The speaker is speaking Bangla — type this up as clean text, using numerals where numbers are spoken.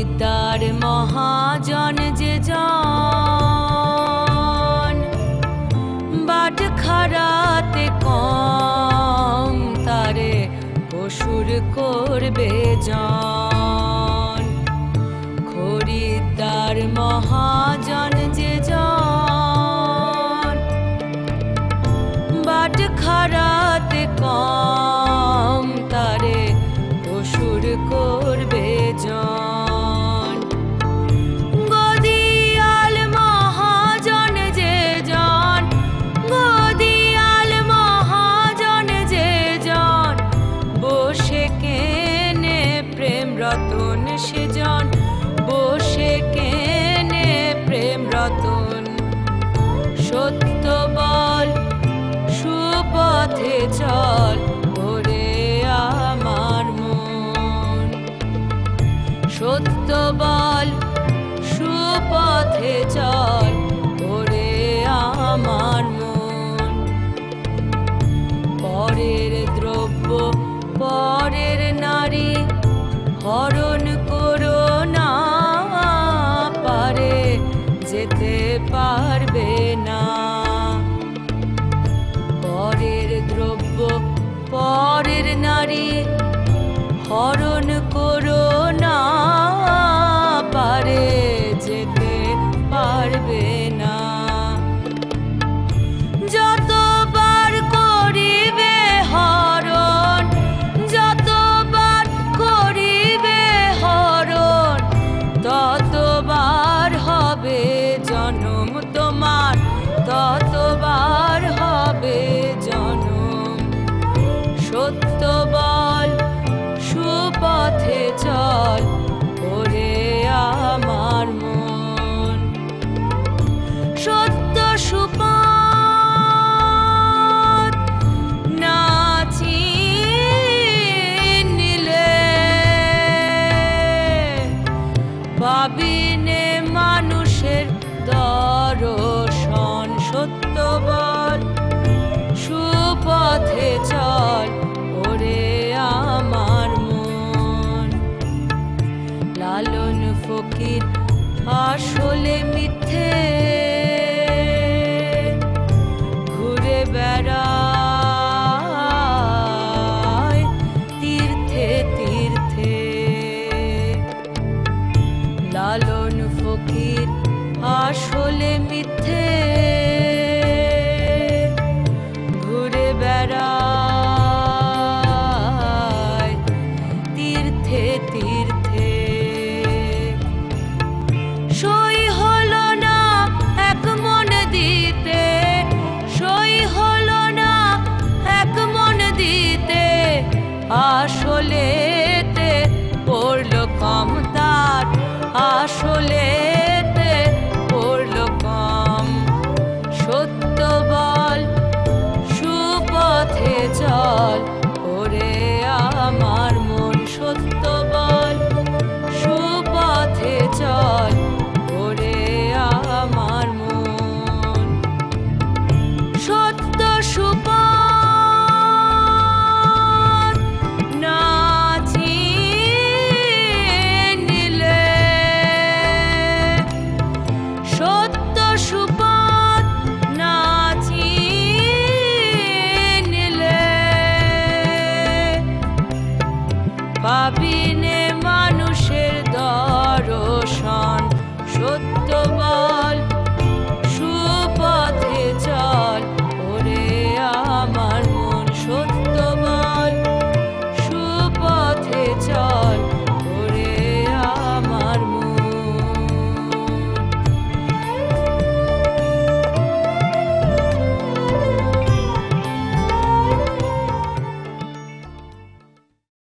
খরিদ্দার মহাজন যে জন, বাট খারাতে কম তারে অসুর করবে জন। খরিদ্দার মহাজন যে জন, বাট খারাতে কম তারে অসুর করবে জন। গদিয়াল মহাজন যে জন, গদিয়াল মহাজন যে জন, বসে কেনে প্রেম রতন সে জন, বসে কেনে প্রেম রতন। সত্য বল সুপথে চল ওরে আমার মন, সত্য বল সুপথে চল ওরে আমার মন। পরের দ্রব্য পরের নারী হরণ করো না, পারে যেতে পারবে না। পরের দ্রব্য পরের নারী হরণ করো না, পারে যেতে পারবে না। যতবার করিবে হরণ, যতবার করিবে হরণ, ততবার হবে জনম তোমার, ততবার হবে জনম। সত্য বল সুপথে চল ওরে আমার মন। সত্য সুপথ না চিনিলে পাবিনে মানুষের দর্শন। সত্য বল সুপথে চল ওরে আমার মন। লালন ফকির আসলে মিথ্যে ঘুরে বেড়ায় তীর্থে তীর্থে। লালন ফকির আসলে মিথ্যে ঘুরে বেড়ায় তীর্থে তীর্থে। সই হলো না এক মন দিতে, সই হলো না এক মন দিতে, আসলেতে পড়ল কম তার, আসলে